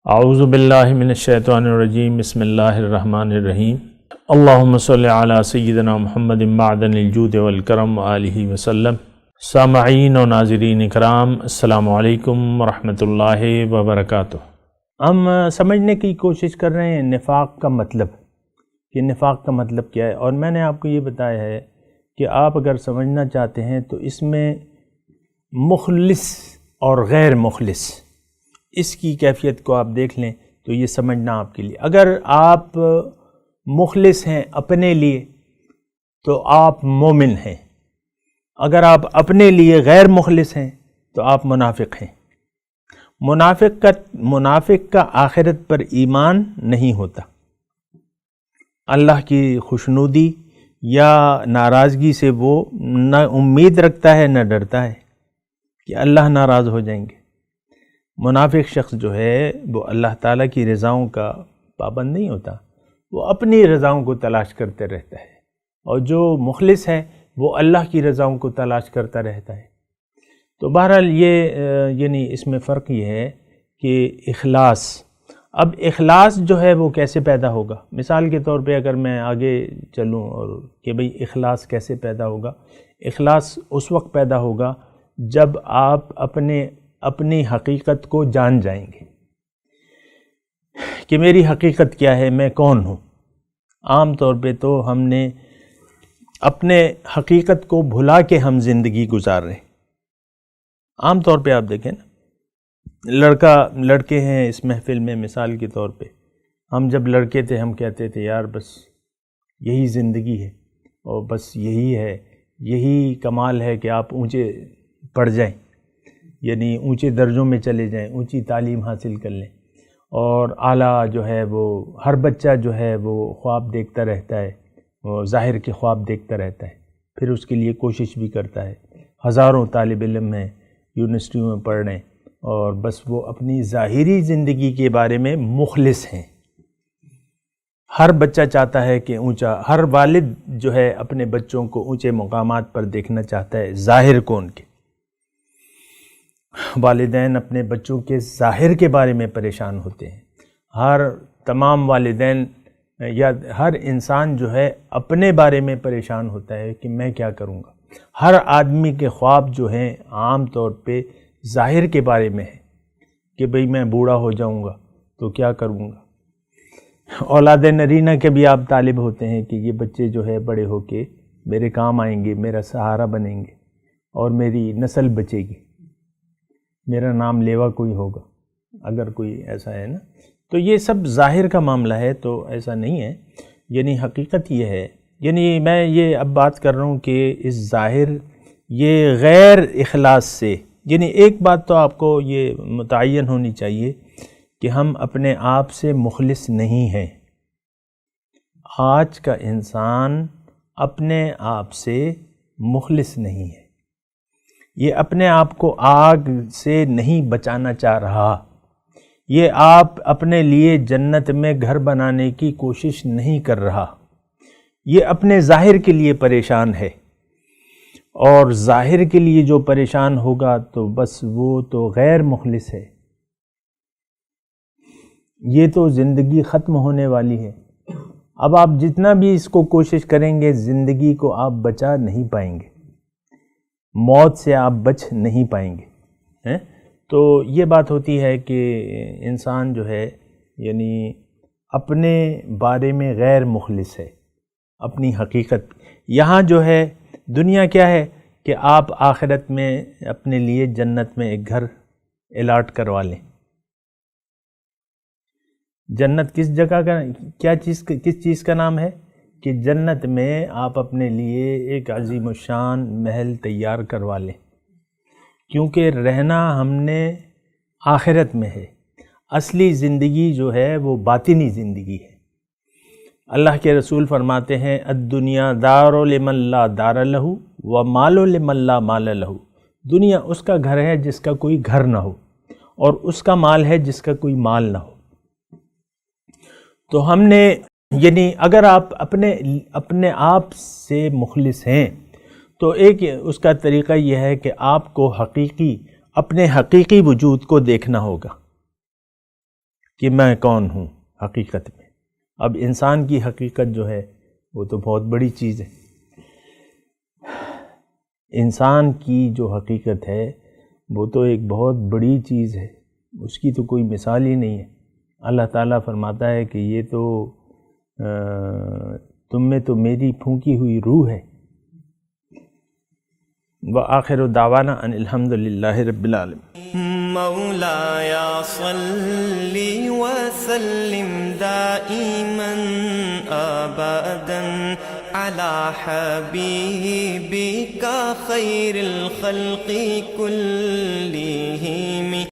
اعوذ باللہ من الشیطان الرجیم بسم اللہ الرحمن الرحیم اللہم صلی علی سیدنا محمد معدن الجود والکرم وآلہ وسلم۔ سامعین و ناظرین اکرام، السلام علیکم ورحمۃ اللہ وبرکاتہ۔ ہم سمجھنے کی کوشش کر رہے ہیں نفاق کا مطلب، کہ نفاق کا مطلب کیا ہے، اور میں نے آپ کو یہ بتایا ہے کہ آپ اگر سمجھنا چاہتے ہیں تو اس میں مخلص اور غیر مخلص اس کی کیفیت کو آپ دیکھ لیں تو یہ سمجھنا آپ کے لیے، اگر آپ مخلص ہیں اپنے لیے تو آپ مومن ہیں، اگر آپ اپنے لیے غیر مخلص ہیں تو آپ منافق ہیں۔ منافق کا آخرت پر ایمان نہیں ہوتا، اللہ کی خوشنودی یا ناراضگی سے وہ نہ امید رکھتا ہے نہ ڈرتا ہے کہ اللہ ناراض ہو جائیں گے۔ منافق شخص جو ہے وہ اللہ تعالیٰ کی رضاؤں کا پابند نہیں ہوتا، وہ اپنی رضاؤں کو تلاش کرتے رہتا ہے، اور جو مخلص ہے وہ اللہ کی رضاؤں کو تلاش کرتا رہتا ہے۔ تو بہرحال یہ یعنی اس میں فرق یہ ہے کہ اخلاص، اب اخلاص جو ہے وہ کیسے پیدا ہوگا؟ مثال کے طور پہ اگر میں آگے چلوں اور کہ بھئی اخلاص کیسے پیدا ہوگا؟ اخلاص اس وقت پیدا ہوگا جب آپ اپنی حقیقت کو جان جائیں گے کہ میری حقیقت کیا ہے، میں کون ہوں۔ عام طور پہ تو ہم نے اپنے حقیقت کو بھلا کے ہم زندگی گزار رہے ہیں۔ عام طور پہ آپ دیکھیں نا، لڑکے ہیں اس محفل میں، مثال کے طور پہ ہم جب لڑکے تھے ہم کہتے تھے یار بس یہی زندگی ہے، اور بس یہی کمال ہے کہ آپ اونچے پڑھ جائیں، یعنی اونچے درجوں میں چلے جائیں، اونچی تعلیم حاصل کر لیں، اور اعلیٰ جو ہے وہ ہر بچہ جو ہے وہ خواب دیکھتا رہتا ہے، وہ ظاہر کے خواب دیکھتا رہتا ہے، پھر اس کے لیے کوشش بھی کرتا ہے۔ ہزاروں طالب علم ہیں یونیورسٹیوں میں پڑھ رہے ہیں، اور بس وہ اپنی ظاہری زندگی کے بارے میں مخلص ہیں۔ ہر بچہ چاہتا ہے کہ ہر والد جو ہے اپنے بچوں کو اونچے مقامات پر دیکھنا چاہتا ہے، ظاہر کو ان کے۔ والدین اپنے بچوں کے ظاہر کے بارے میں پریشان ہوتے ہیں، تمام والدین یا ہر انسان جو ہے اپنے بارے میں پریشان ہوتا ہے کہ میں کیا کروں گا۔ ہر آدمی کے خواب جو ہیں عام طور پہ ظاہر کے بارے میں ہے کہ بھئی میں بوڑھا ہو جاؤں گا تو کیا کروں گا۔ اولاد نرینہ کے بھی آپ طالب ہوتے ہیں کہ یہ بچے جو ہے بڑے ہو کے میرے کام آئیں گے، میرا سہارا بنیں گے، اور میری نسل بچے گی، میرا نام لیوا کوئی ہوگا، اگر کوئی ایسا ہے نا۔ تو یہ سب ظاہر کا معاملہ ہے، تو ایسا نہیں ہے، یعنی حقیقت یہ ہے، یعنی میں یہ اب بات کر رہا ہوں کہ اس ظاہر یہ غیر اخلاص سے، یعنی ایک بات تو آپ کو یہ متعین ہونی چاہیے کہ ہم اپنے آپ سے مخلص نہیں ہیں۔ آج کا انسان اپنے آپ سے مخلص نہیں ہے، یہ اپنے آپ کو آگ سے نہیں بچانا چاہ رہا، یہ آپ اپنے لیے جنت میں گھر بنانے کی کوشش نہیں کر رہا، یہ اپنے ظاہر کے لیے پریشان ہے، اور ظاہر کے لیے جو پریشان ہوگا تو بس وہ تو غیر مخلص ہے، یہ تو زندگی ختم ہونے والی ہے۔ اب آپ جتنا بھی اس کو کوشش کریں گے زندگی کو آپ بچا نہیں پائیں گے، موت سے آپ بچ نہیں پائیں گے۔ تو یہ بات ہوتی ہے کہ انسان جو ہے یعنی اپنے بارے میں غیر مخلص ہے، اپنی حقیقت۔ یہاں جو ہے دنیا کیا ہے کہ آپ آخرت میں اپنے لیے جنت میں ایک گھر الاٹ کروا لیں۔ جنت کس جگہ کا، کس چیز کا نام ہے کہ جنت میں آپ اپنے لیے ایک عظیم الشان محل تیار کروا لیں، کیونکہ رہنا ہم نے آخرت میں ہے، اصلی زندگی جو ہے وہ باطنی زندگی ہے۔ اللہ کے رسول فرماتے ہیں الدنیا دار لمن لا دار لہ ومال لمن لا مال لہ، دنیا اس کا گھر ہے جس کا کوئی گھر نہ ہو، اور اس کا مال ہے جس کا کوئی مال نہ ہو۔ تو ہم نے یعنی اگر آپ اپنے آپ سے مخلص ہیں تو ایک اس کا طریقہ یہ ہے کہ آپ کو اپنے حقیقی وجود کو دیکھنا ہوگا۔ کہ میں کون ہوں حقیقت میں۔ اب انسان کی حقیقت جو ہے وہ تو بہت بڑی چیز ہے۔ انسان کی جو حقیقت ہے وہ تو ایک بہت بڑی چیز ہے، اس کی تو کوئی مثال ہی نہیں ہے۔ اللہ تعالیٰ فرماتا ہے کہ یہ تو تم میں تو میری پھونکی ہوئی روح ہے۔ وآخر دعوانا ان الحمد للہ رب العالمین۔ مولاي صل وسلم دائما ابدا على حبيبك خير الخلق كلهم